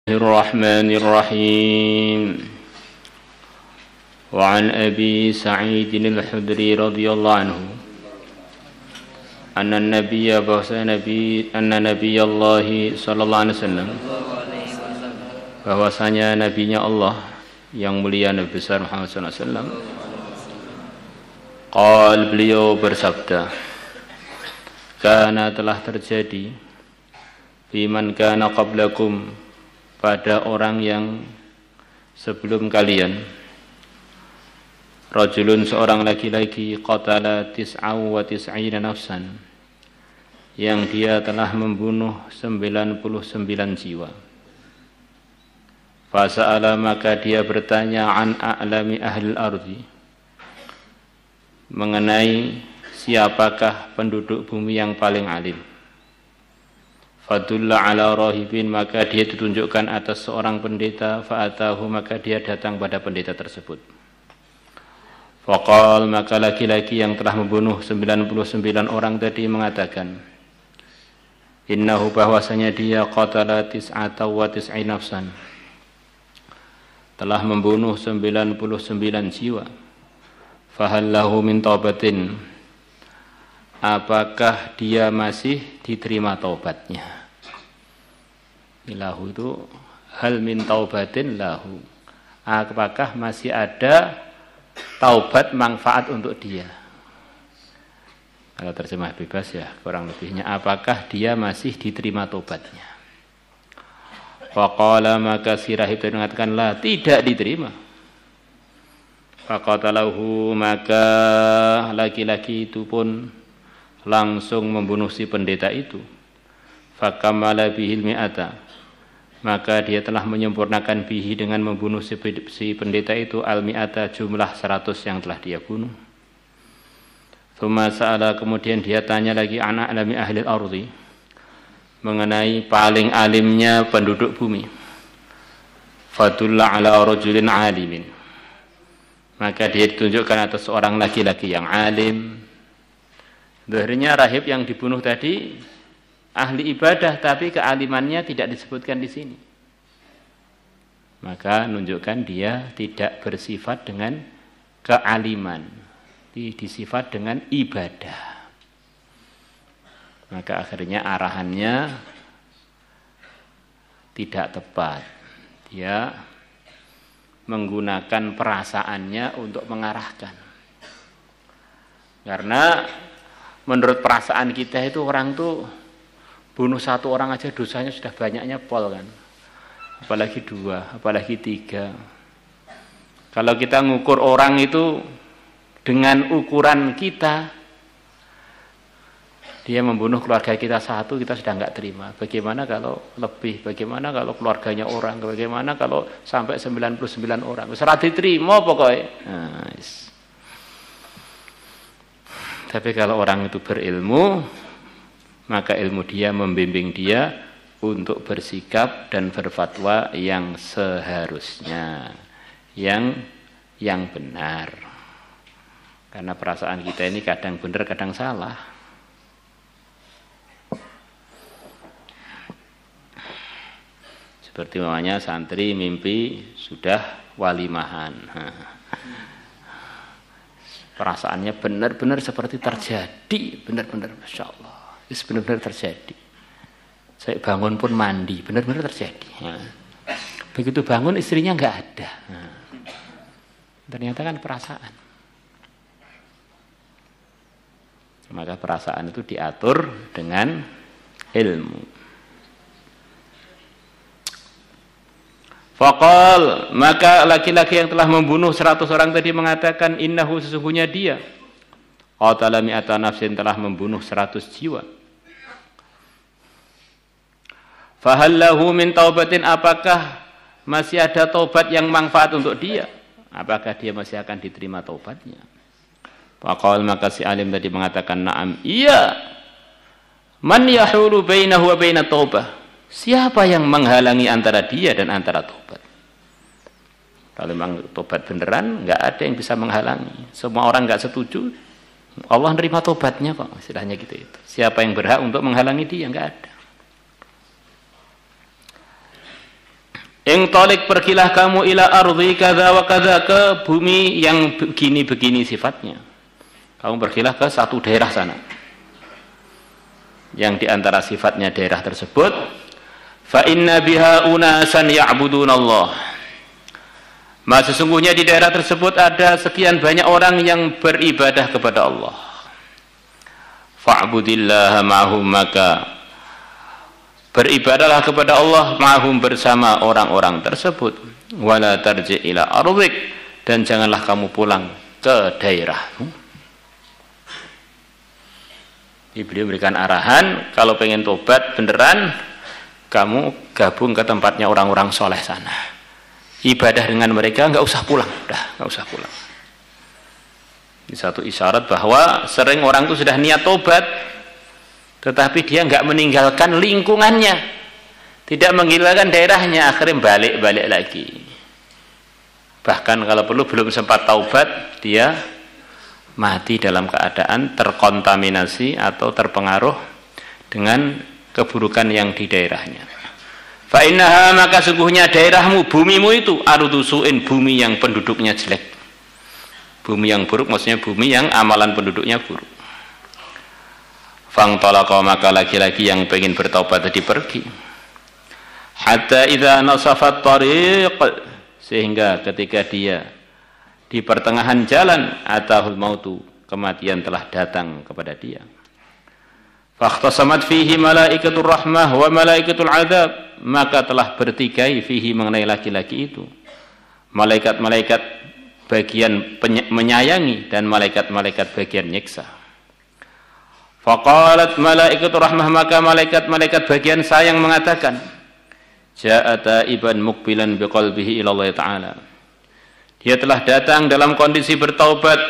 الرحمن الرحيم وعن أبي سعيد الخدري رضي الله عنه أن النبي الله صلى الله عليه وسلم bahwasanya nabinya Allah yang mulia Nabi besar Muhammad sallallahu alaihi wasallam beliau bersabda, kana telah terjadi biman kana qablakum, pada orang yang sebelum kalian, rajulun seorang laki-laki, qatala tis'aw wa tis'ina nafsan, yang dia telah membunuh 99 jiwa. Fasa'ala, maka dia bertanya, an a'lami ahlil ardi, mengenai siapakah penduduk bumi yang paling alim. Fadulla ala rahibin, maka dia ditunjukkan atas seorang pendeta. Fa'atahu, maka dia datang pada pendeta tersebut. Faqal, maka laki-laki yang telah membunuh 99 orang tadi mengatakan, innahu, bahwasanya dia qatala tis'ata wa tis'in nafsan, telah membunuh 99 jiwa. Fahallahu min taubatin, apakah dia masih diterima taubatnya? Lahu itu hal min taubatin lahu, apakah masih ada taubat manfaat untuk dia? Kalau terjemah bebas ya kurang lebihnya, apakah dia masih diterima taubatnya? Faqala, maka si rahib itu mengatakan, la, tidak diterima. Faqatalahu, maka laki-laki itu pun langsung membunuh si pendeta itu. Fakamala bihil mi'ata, maka dia telah menyempurnakan bihi dengan membunuh si pendeta itu al-mi'ata, jumlah 100 yang telah dia bunuh. Tsumma sa'ala, kemudian dia tanya lagi, ana alami ahlil ardi, mengenai paling alimnya penduduk bumi. Fadulla ala rajulin alimin, maka dia ditunjukkan atas seorang laki-laki yang alim. Akhirnya rahib yang dibunuh tadi ahli ibadah, tapi kealimannya tidak disebutkan di sini. Maka menunjukkan dia tidak bersifat dengan kealiman, disifat dengan ibadah. Maka akhirnya arahannya tidak tepat. Dia menggunakan perasaannya untuk mengarahkan. Karena menurut perasaan kita itu orang tuh bunuh satu orang aja dosanya sudah banyaknya pol kan, apalagi 2, apalagi 3. Kalau kita ngukur orang itu dengan ukuran kita, dia membunuh keluarga kita 1, kita sudah nggak terima. Bagaimana kalau lebih? Bagaimana kalau keluarganya orang? Bagaimana kalau sampai 99 orang? Serah diterima pokoknya. Nah, tapi kalau orang itu berilmu, maka ilmu dia membimbing dia untuk bersikap dan berfatwa yang seharusnya, yang benar. Karena perasaan kita ini kadang benar, kadang salah. Seperti namanya santri mimpi sudah walimahan. Perasaannya benar-benar seperti terjadi, benar-benar Masya Allah, itu benar-benar terjadi. Saya bangun pun mandi, benar-benar terjadi. Begitu bangun istrinya nggak ada. Ternyata kan perasaan. Maka perasaan itu diatur dengan ilmu. Faqal, maka laki-laki yang telah membunuh 100 orang tadi mengatakan, innahu, sesungguhnya dia qatala mi'ata nafsin, telah membunuh 100 jiwa. Fahallahu min taubatin, apakah masih ada taubat yang manfaat untuk dia? Apakah dia masih akan diterima taubatnya? Faqal, maka si alim tadi mengatakan, na'am, iya. Man yahulu bainahu wa bainat taubah, siapa yang menghalangi antara dia dan antara tobat? Kalau memang tobat beneran, nggak ada yang bisa menghalangi. Semua orang nggak setuju, Allah nerima tobatnya kok, istilahnya gitu itu. Siapa yang berhak untuk menghalangi dia? Nggak ada. Ingtalik, pergilah kamu ila ardi kadza wa kadza, ke bumi yang begini-begini sifatnya. Kamu pergilah ke satu daerah sana. Yang diantara sifatnya daerah tersebut, fa inna biha unasan ya'budunallah. Maka sesungguhnya di daerah tersebut ada sekian banyak orang yang beribadah kepada Allah. Fa'budillaha ma'hum, maka beribadahlah kepada Allah ma'hum, bersama orang-orang tersebut. Wala tarji ila ardik, dan janganlah kamu pulang ke daerahmu. Beliau berikan arahan, kalau pengen tobat beneran, kamu gabung ke tempatnya orang-orang soleh sana. Ibadah dengan mereka, nggak usah pulang, nggak usah pulang. Ini satu isyarat bahwa sering orang itu sudah niat tobat, tetapi dia nggak meninggalkan lingkungannya, tidak meninggalkan daerahnya, akhirnya balik lagi. Bahkan kalau perlu belum sempat taubat, dia mati dalam keadaan terkontaminasi atau terpengaruh dengan keburukan yang di daerahnya. Fa innaha, maka sungguhnya daerahmu, bumimu itu ardusuin, bumi yang penduduknya jelek. Bumi yang buruk maksudnya bumi yang amalan penduduknya buruk. Fangtalaqa, maka laki-laki yang ingin bertaubat tadi pergi. Hatta idza nasafat tariq, sehingga ketika dia di pertengahan jalan, atahul mautu, kematian telah datang kepada dia. Fakhtasamat fihi malaikatur rahmah wa malaikatul azab, maka telah bertikai fihi, mengenai laki-laki itu, malaikat-malaikat bagian menyayangi dan malaikat-malaikat bagian nyiksa. Faqalat malaikatur rahmah, maka malaikat-malaikat bagian sayang mengatakan, ja'a taiban muqbilan biqalbihi ila Allah Ta'ala. Dia telah datang dalam kondisi bertaubat,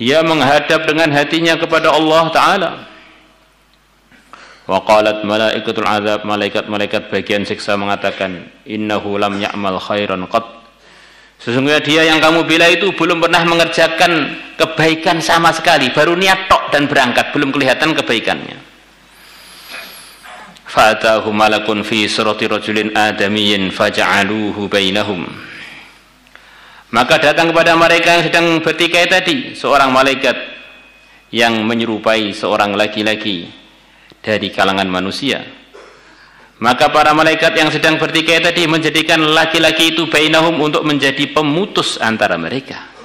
dia menghadap dengan hatinya kepada Allah Ta'ala. Wa qalat malaikatul azab, malaikat-malaikat bagian siksa mengatakan, innahu lam ya'mal khairan qat, sesungguhnya dia yang kamu bela itu belum pernah mengerjakan kebaikan sama sekali, baru niat tok dan berangkat, belum kelihatan kebaikannya. Fa'atahu malakun fi surati rajulin adamiyyin faja'aluhu bainahum, maka datang kepada mereka yang sedang bertikai tadi seorang malaikat yang menyerupai seorang laki-laki dari kalangan manusia. Maka para malaikat yang sedang bertikai tadi menjadikan laki-laki itu bainahum, untuk menjadi pemutus antara mereka.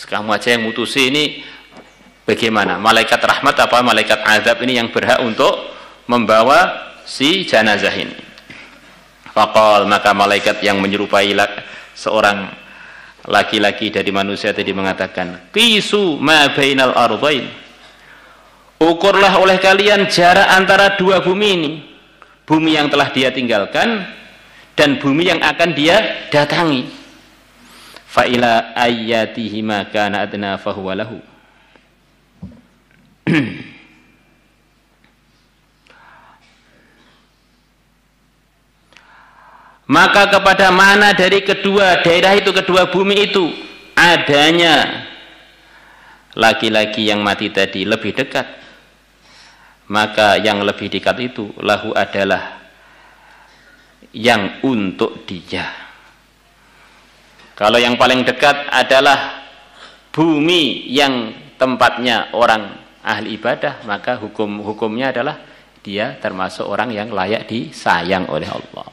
Kamu aja yang mutusi, ini bagaimana? Malaikat rahmat apa malaikat azab ini yang berhak untuk membawa si jenazah ini? Faqal, maka malaikat yang menyerupai seorang laki-laki dari manusia tadi mengatakan, qisu ma bainal ardain, ukurlah oleh kalian jarak antara dua bumi ini, bumi yang telah dia tinggalkan dan bumi yang akan dia datangi. Fa ila ayyatihi ma kana adna fa huwa lahu. Maka kepada mana dari kedua daerah itu, kedua bumi itu, adanya laki-laki yang mati tadi lebih dekat, maka yang lebih dekat itu lahu adalah yang untuk dia. Kalau yang paling dekat adalah bumi yang tempatnya orang ahli ibadah, maka hukumnya adalah dia termasuk orang yang layak disayang oleh Allah.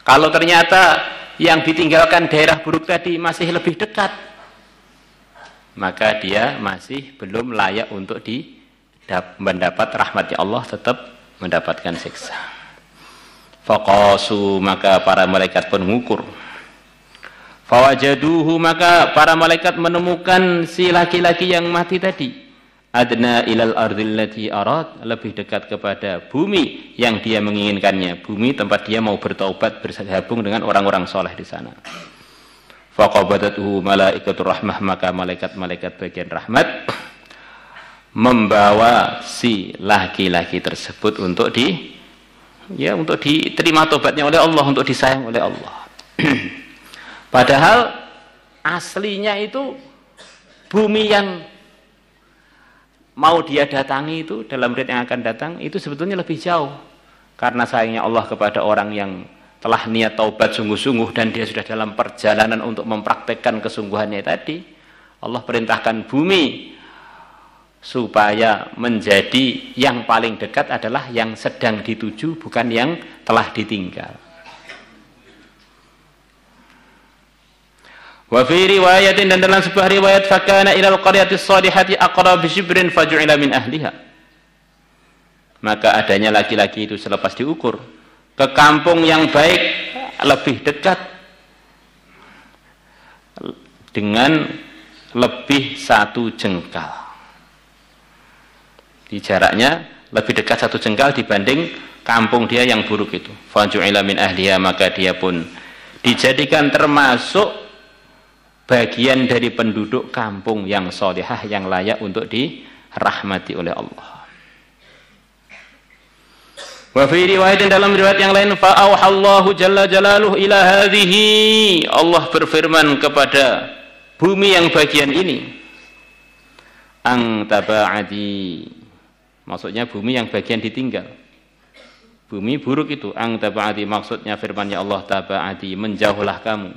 Kalau ternyata yang ditinggalkan daerah buruk tadi masih lebih dekat, maka dia masih belum layak untuk mendapat rahmatnya Allah, tetap mendapatkan siksa. Faqasu, maka para malaikat pun mengukur. Fawajaduhu, maka para malaikat menemukan si laki-laki yang mati tadi, adna ilal ardil lati arad, lebih dekat kepada bumi yang dia menginginkannya, bumi tempat dia mau bertaubat, bergabung dengan orang-orang soleh di sana. Faqabadathu malaikatur rahmah, maka malaikat-malaikat bagian rahmat membawa si laki-laki tersebut untuk diterima tobatnya oleh Allah, untuk disayang oleh Allah. Padahal aslinya itu bumi yang mau dia datangi itu, dalam riwayat yang akan datang itu sebetulnya lebih jauh, karena sayangnya Allah kepada orang yang telah niat taubat sungguh-sungguh dan dia sudah dalam perjalanan untuk mempraktekkan kesungguhannya tadi, Allah perintahkan bumi supaya menjadi yang paling dekat adalah yang sedang dituju, bukan yang telah ditinggal. Wa fi riwayatin, dan dalam sebuah riwayat, fakana ilal qaryati shalihati aqrab shibrin faju'ila min ahliha. Maka adanya laki-laki itu selepas diukur ke kampung yang baik lebih dekat dengan lebih 1 jengkal. Di jaraknya lebih dekat 1 jengkal dibanding kampung dia yang buruk itu. Faju'ila min ahliha, maka dia pun dijadikan termasuk bagian dari penduduk kampung yang sholihah, yang layak untuk dirahmati oleh Allah. Wa fi riwayatin, dalam riwayat yang lain, fa auhallahu jalla jalaluhu ila hadhihi, Allah berfirman kepada bumi yang bagian ini, ang taba'adi, maksudnya bumi yang bagian ditinggal, bumi buruk itu, ang taba'adi, maksudnya firman-Nya Allah, taba'adi, menjauhlah kamu,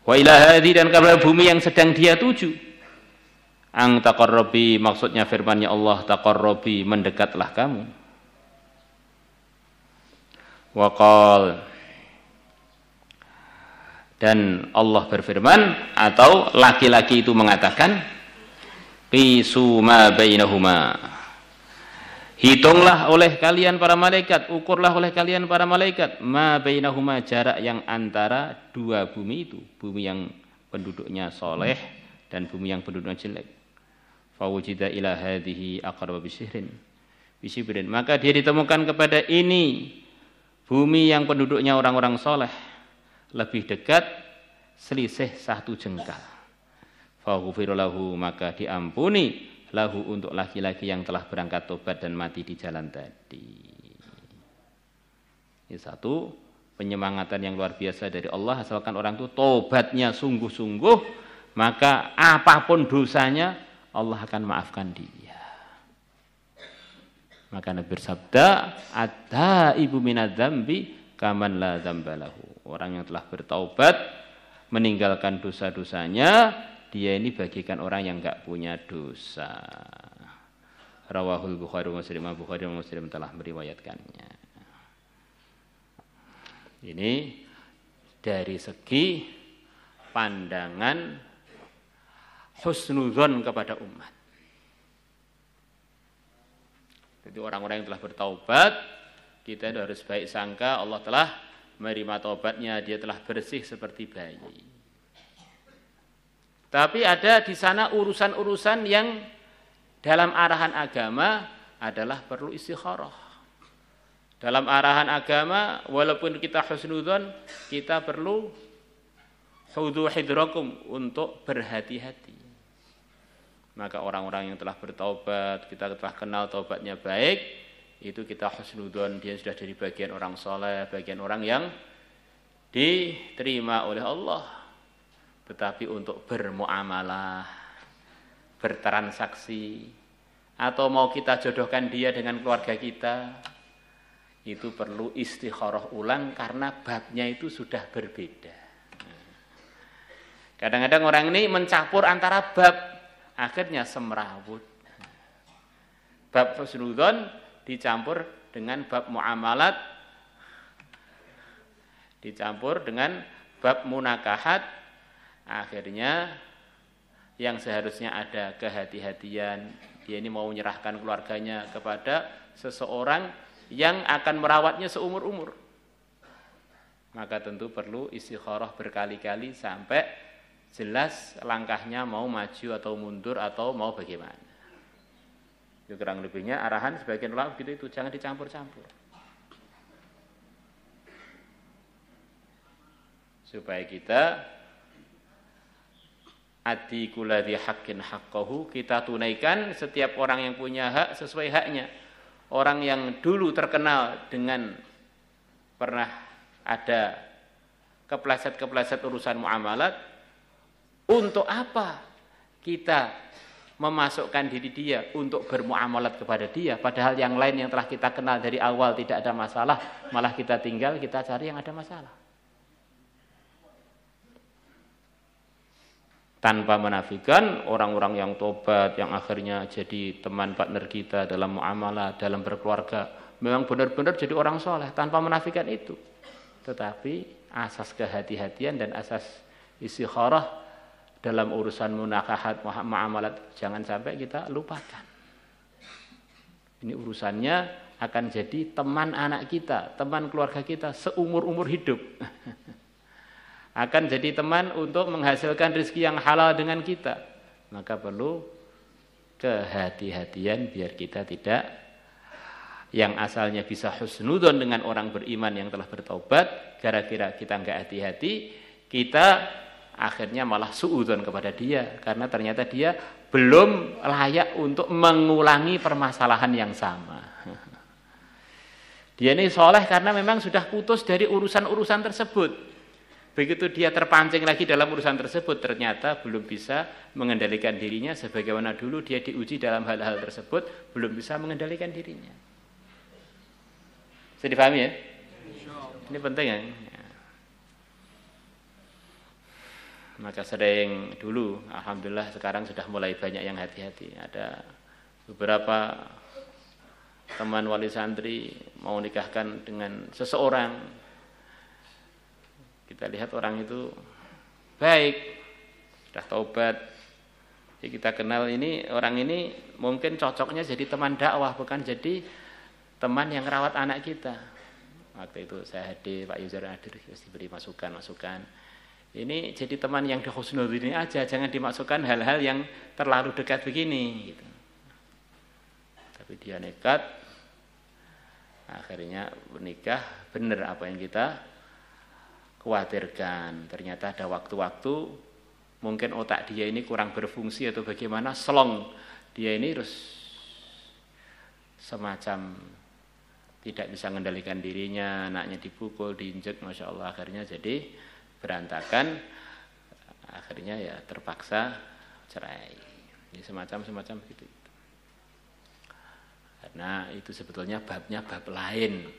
wa ila hadhi, dan kepada bumi yang sedang dia tuju, ang taqarrabi, maksudnya firman-Nya Allah, taqarrabi, mendekatlah kamu. Wa qal, dan Allah berfirman, atau laki-laki itu mengatakan, qisu ma bainahuma, hitunglah oleh kalian para malaikat, ukurlah oleh kalian para malaikat, ma bainahuma, jarak yang antara 2 bumi itu, bumi yang penduduknya soleh dan bumi yang penduduknya jelek. Fawujida ila hadhihi aqrab bisihrin, maka dia ditemukan kepada ini bumi yang penduduknya orang-orang soleh lebih dekat selisih 1 jengkal. Faghfir lahu, maka diampuni lahu untuk laki-laki yang telah berangkat tobat dan mati di jalan tadi. Ini satu penyemangatan yang luar biasa dari Allah, asalkan orang itu tobatnya sungguh-sungguh, maka apapun dosanya Allah akan maafkan dia. Maka Nabi bersabda, at-taibu minadz-dzambi kaman la dzamba lahu. Orang yang telah bertaubat meninggalkan dosa-dosanya, dia ini bagikan orang yang enggak punya dosa. Rawahul Bukhari wa Muslim, Bukhari dan Muslim telah meriwayatkannya. Ini dari segi pandangan husnudzon kepada umat. Jadi orang-orang yang telah bertaubat, kita harus baik sangka Allah telah menerima taubatnya, dia telah bersih seperti bayi. Tapi ada di sana urusan-urusan yang dalam arahan agama adalah perlu istikharah. Dalam arahan agama, walaupun kita husnudzon, kita perlu khudhu hidrakum, untuk berhati-hati. Maka orang-orang yang telah bertaubat, kita telah kenal taubatnya baik, itu kita husnudzon, dia sudah jadi bagian orang soleh, bagian orang yang diterima oleh Allah. Tetapi untuk bermuamalah, bertransaksi, atau mau kita jodohkan dia dengan keluarga kita, itu perlu istikharah ulang karena babnya itu sudah berbeda. Kadang-kadang orang ini mencampur antara bab, akhirnya semrawut. Bab husnudzon dicampur dengan bab muamalat, dicampur dengan bab munakahat, akhirnya yang seharusnya ada kehati-hatian, dia ini mau menyerahkan keluarganya kepada seseorang yang akan merawatnya seumur-umur, maka tentu perlu istikharah berkali-kali sampai jelas langkahnya mau maju atau mundur atau mau bagaimana. Itu kurang lebihnya arahan sebagian ulama begitu, itu jangan dicampur-campur. Supaya kita adi kuladhi haqqin haqqahu, kita tunaikan setiap orang yang punya hak sesuai haknya. Orang yang dulu terkenal dengan pernah ada kepleset-kepleset urusan muamalat, untuk apa kita memasukkan diri dia untuk bermuamalat kepada dia, padahal yang lain yang telah kita kenal dari awal tidak ada masalah, malah kita tinggal, kita cari yang ada masalah. Tanpa menafikan orang-orang yang tobat, yang akhirnya jadi teman partner kita dalam muamalah, dalam berkeluarga, memang benar-benar jadi orang soleh, tanpa menafikan itu. Tetapi asas kehati-hatian dan asas istikharah dalam urusan munakahat, muamalat, jangan sampai kita lupakan. Ini urusannya akan jadi teman anak kita, teman keluarga kita seumur-umur hidup. Akan jadi teman untuk menghasilkan rezeki yang halal dengan kita. Maka perlu kehati-hatian biar kita tidak yang asalnya bisa husnudzon dengan orang beriman yang telah bertaubat, gara-gara kita enggak hati-hati, kita akhirnya malah suudzon kepada dia karena ternyata dia belum layak untuk mengulangi permasalahan yang sama. Dia ini soleh karena memang sudah putus dari urusan-urusan tersebut. Begitu dia terpancing lagi dalam urusan tersebut, ternyata belum bisa mengendalikan dirinya sebagaimana dulu dia diuji dalam hal-hal tersebut, belum bisa mengendalikan dirinya. Bisa dipahami ya? Ini penting ya. Maka sering dulu, alhamdulillah sekarang sudah mulai banyak yang hati-hati. Ada beberapa teman wali santri mau nikahkan dengan seseorang. Kita lihat orang itu baik, sudah taubat. Jadi kita kenal ini, orang ini mungkin cocoknya jadi teman dakwah, bukan jadi teman yang rawat anak kita. Waktu itu saya hadir, Pak Yuzar hadir, diberi masukan-masukan. Ini jadi teman yang dihusnudzon ini aja, jangan dimasukkan hal-hal yang terlalu dekat begini gitu. Tapi dia nekat, akhirnya menikah, benar apa yang kita khawatirkan. Ternyata ada waktu-waktu mungkin otak dia ini kurang berfungsi atau bagaimana, selong dia ini terus semacam tidak bisa mengendalikan dirinya, anaknya dipukul, diinjek, Masya Allah, akhirnya jadi berantakan, akhirnya ya terpaksa cerai. Ini semacam gitu. Karena itu sebetulnya babnya bab lain.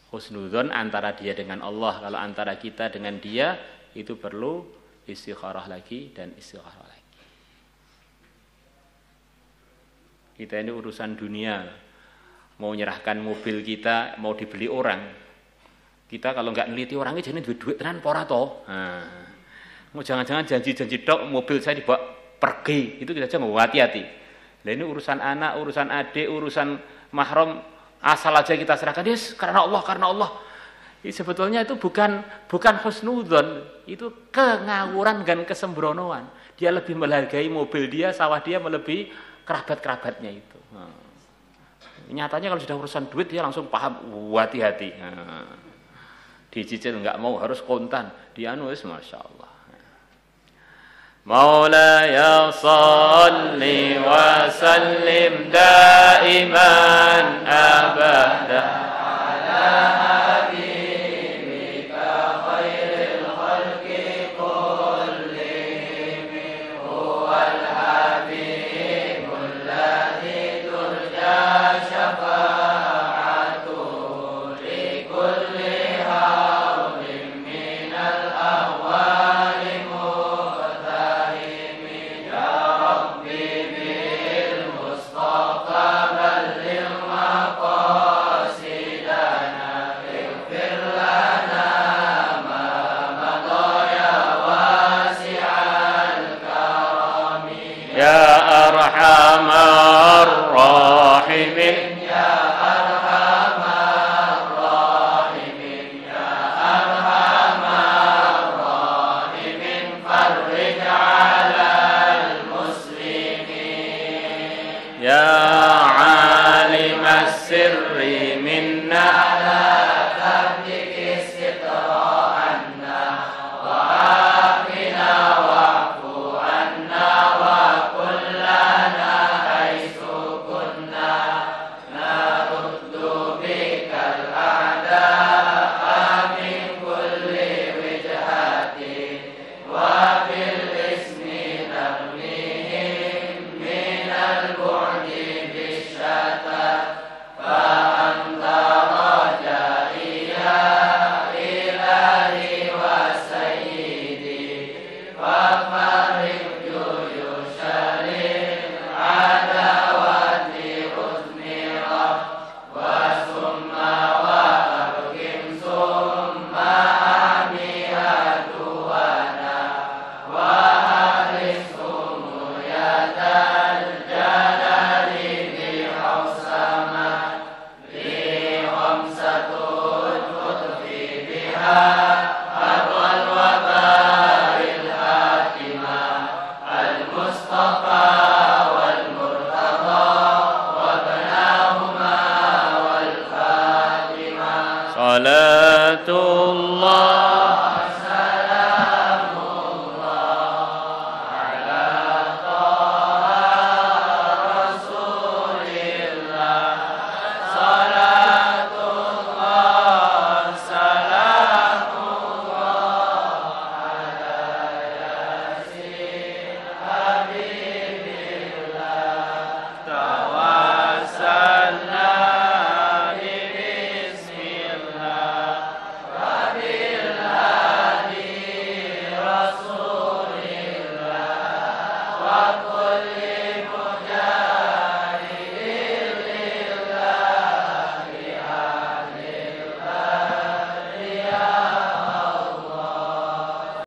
Husnudzon antara dia dengan Allah. Kalau antara kita dengan dia, itu perlu istikharah lagi dan istikharah lagi. Kita ini urusan dunia, mau nyerahkan mobil kita, mau dibeli orang. Kita kalau nggak neliti orangnya jadi duit tenan pora toh. Mau jangan-jangan janji-janji dok mobil saya dibawa pergi, itu kita aja mau hati-hati. Nah ini urusan anak, urusan adik, urusan mahram, asal aja kita serahkan, yes, karena Allah. Ini sebetulnya itu bukan husnudzon, itu kengawuran dan kesembronoan. Dia lebih menghargai mobil dia, sawah dia melebihi kerabat-kerabatnya itu. Nyatanya kalau sudah urusan duit dia langsung paham, hati-hati. Dicicil enggak mau, harus kontan. Dianuis, Masya Allah. Maulaya salli wa sallim daiman abada ala habibika khairil khalqi kullihim huwal habibul ladzi turja syafa'atuhu li kulli salatullah